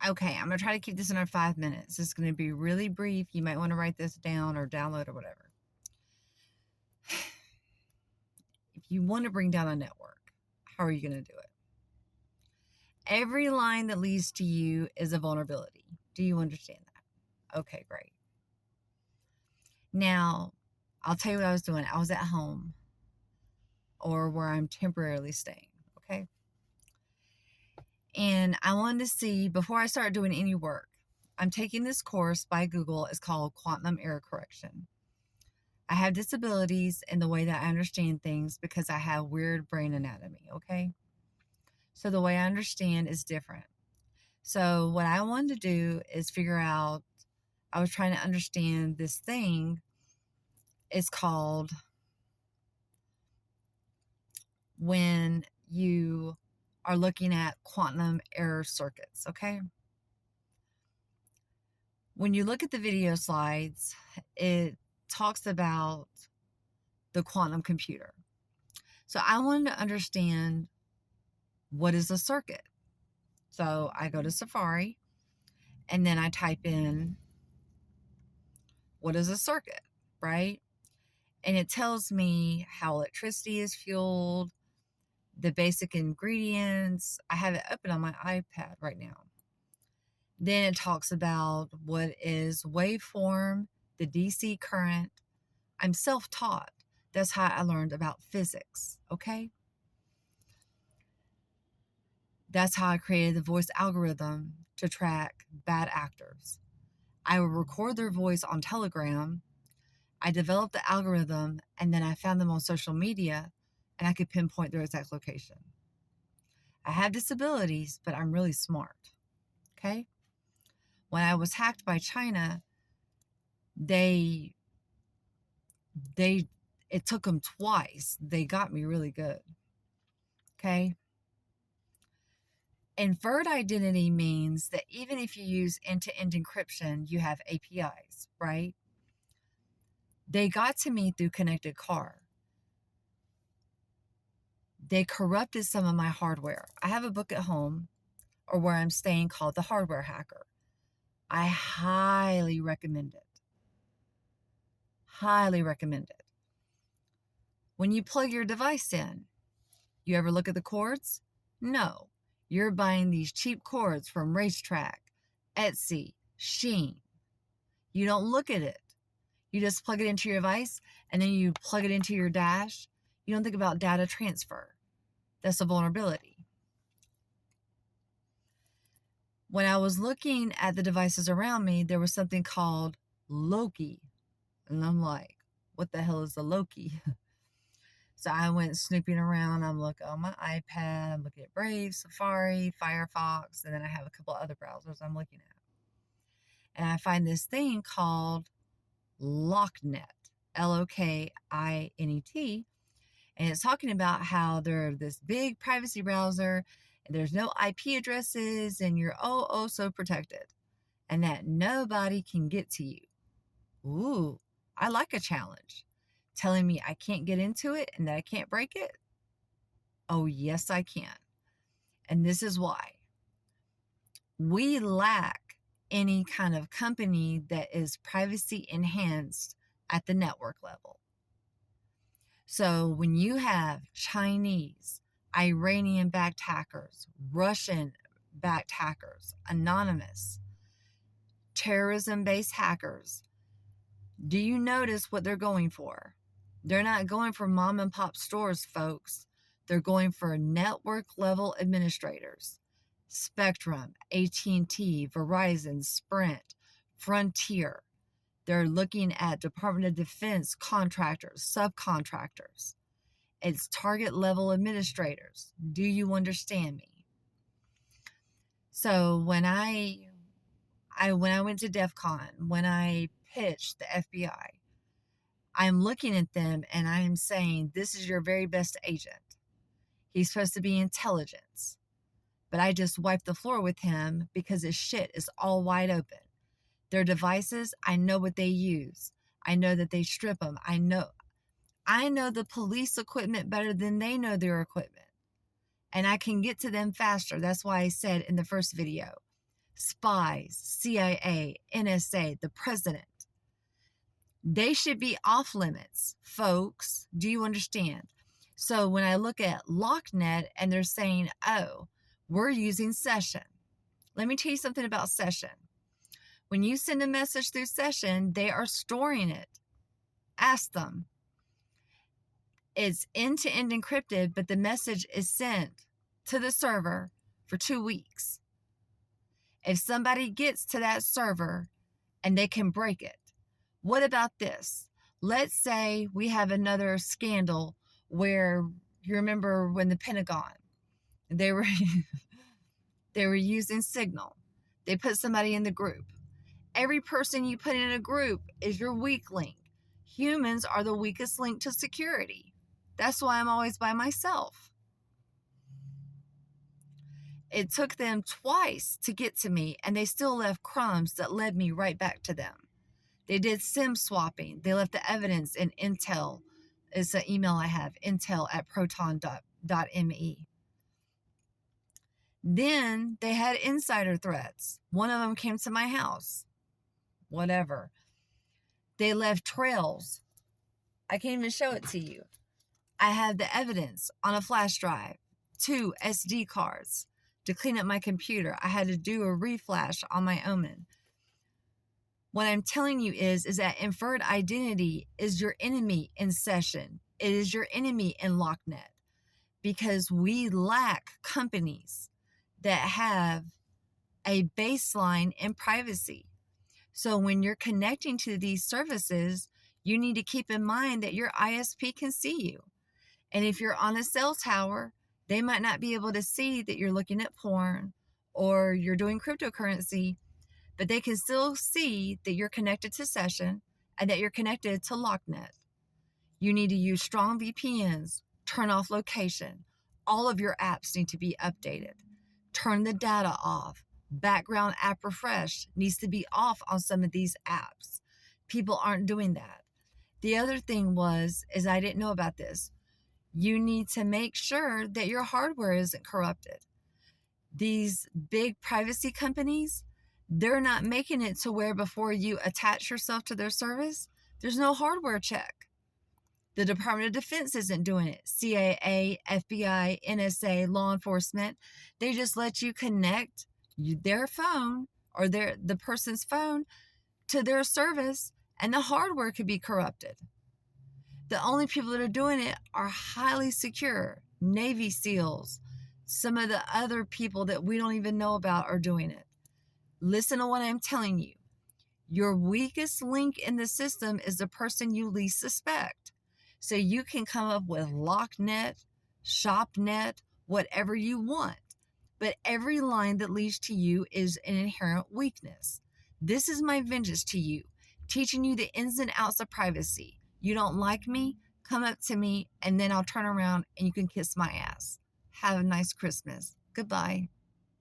Okay, I'm going to try to keep this under 5 minutes. It's going to be really brief. You might want to write this down or download or whatever. If you want to bring down a network, how are you going to do it? Every line that leads to you is a vulnerability. Do you understand that? Okay, great. Now, I'll tell you what I was doing. I was at home or where I'm temporarily staying, okay? And I wanted to see, before I start doing any work, I'm taking this course by Google. It's called Quantum Error Correction. I have disabilities in the way that I understand things because I have weird brain anatomy, okay? So the way I understand is different. So what I wanted to do is figure out, I was trying to understand this thing. It's called when you are looking at quantum error circuits, okay? When you look at the video slides, it talks about the quantum computer. So I wanted to understand, what is a circuit? So I go to Safari and then I type in, what is a circuit, right? And it tells me how electricity is fueled, the basic ingredients. I have it open on my iPad right now. Then it talks about what is waveform, the DC current. I'm self-taught. That's how I learned about physics, okay? That's how I created the voice algorithm to track bad actors. I would record their voice on Telegram. I developed the algorithm, and then I found them on social media, and I could pinpoint their exact location. I have disabilities, but I'm really smart, okay? When I was hacked by China, it took them twice. They got me really good, okay? Inferred identity means that even if you use end-to-end encryption, you have APIs, right? They got to me through connected car. They corrupted some of my hardware. I have a book at home or where I'm staying called The Hardware Hacker. I highly recommend it. Highly recommend it. When you plug your device in, you ever look at the cords? No. You're buying these cheap cords from Racetrack, Etsy, Shein. You don't look at it. You just plug it into your device and then you plug it into your dash. You don't think about data transfer. That's a vulnerability. When I was looking at the devices around me, there was something called Loki. And I'm like, what the hell is a Loki? So I went snooping around. I'm looking on my iPad. I'm looking at Brave, Safari, Firefox, and then I have a couple other browsers I'm looking at. And I find this thing called LockNet, Lokint. And it's talking about how they're this big privacy browser, and there's no IP addresses, and you're oh so protected, and that nobody can get to you. Ooh, I like a challenge. Telling me I can't get into it and that I can't break it? Oh, yes, I can. And this is why. We lack any kind of company that is privacy enhanced at the network level. So when you have Chinese, Iranian-backed hackers, Russian-backed hackers, anonymous, terrorism-based hackers, do you notice what they're going for? They're not going for mom and pop stores, folks. They're going for network level administrators. Spectrum, AT&T, Verizon, Sprint, Frontier. They're looking at Department of Defense contractors, subcontractors. It's target level administrators. Do you understand me? So when I went to DEF CON, when I pitched the FBI, I'm looking at them and I am saying, this is your very best agent. He's supposed to be intelligence. But I just wiped the floor with him because his shit is all wide open. Their devices, I know what they use. I know that they strip them. I know the police equipment better than they know their equipment. And I can get to them faster. That's why I said in the first video, spies, CIA, NSA, the president. They should be off limits, folks. Do you understand? So when I look at LockNet and they're saying, oh, we're using Session. Let me tell you something about Session. When you send a message through Session, they are storing it. Ask them. It's end-to-end encrypted, but the message is sent to the server for 2 weeks. If somebody gets to that server and they can break it, what about this? Let's say we have another scandal where, you remember when the Pentagon, they were using Signal. They put somebody in the group. Every person you put in a group is your weak link. Humans are the weakest link to security. That's why I'm always by myself. It took them twice to get to me, and they still left crumbs that led me right back to them. They did SIM swapping. They left the evidence in Intel. It's an email I have, intel@proton.me. Then they had insider threats. One of them came to my house. Whatever. They left trails. I can't even show it to you. I have the evidence on a flash drive, 2 SD cards to clean up my computer. I had to do a reflash on my Omen. What I'm telling you is that inferred identity is your enemy in Session. It is your enemy in LockNet, because we lack companies that have a baseline in privacy. So when you're connecting to these services, you need to keep in mind that your ISP can see you. And if you're on a cell tower, they might not be able to see that you're looking at porn or you're doing cryptocurrency, but they can still see that you're connected to Session and that you're connected to LockNet. You need to use strong VPNs, turn off location. All of your apps need to be updated. Turn the data off. Background app refresh needs to be off on some of these apps. People aren't doing that. The other thing is I didn't know about this. You need to make sure that your hardware isn't corrupted. These big privacy companies, they're not making it to where before you attach yourself to their service, there's no hardware check. The Department of Defense isn't doing it. CIA, FBI, NSA, law enforcement, they just let you connect their phone or the person's phone to their service, and the hardware could be corrupted. The only people that are doing it are highly secure. Navy SEALs, some of the other people that we don't even know about are doing it. Listen to what I'm telling you. Your weakest link in the system is the person you least suspect. So you can come up with LockNet, ShopNet, whatever you want. But every line that leads to you is an inherent weakness. This is my vengeance to you, teaching you the ins and outs of privacy. You don't like me? Come up to me, and then I'll turn around and you can kiss my ass. Have a nice Christmas. Goodbye.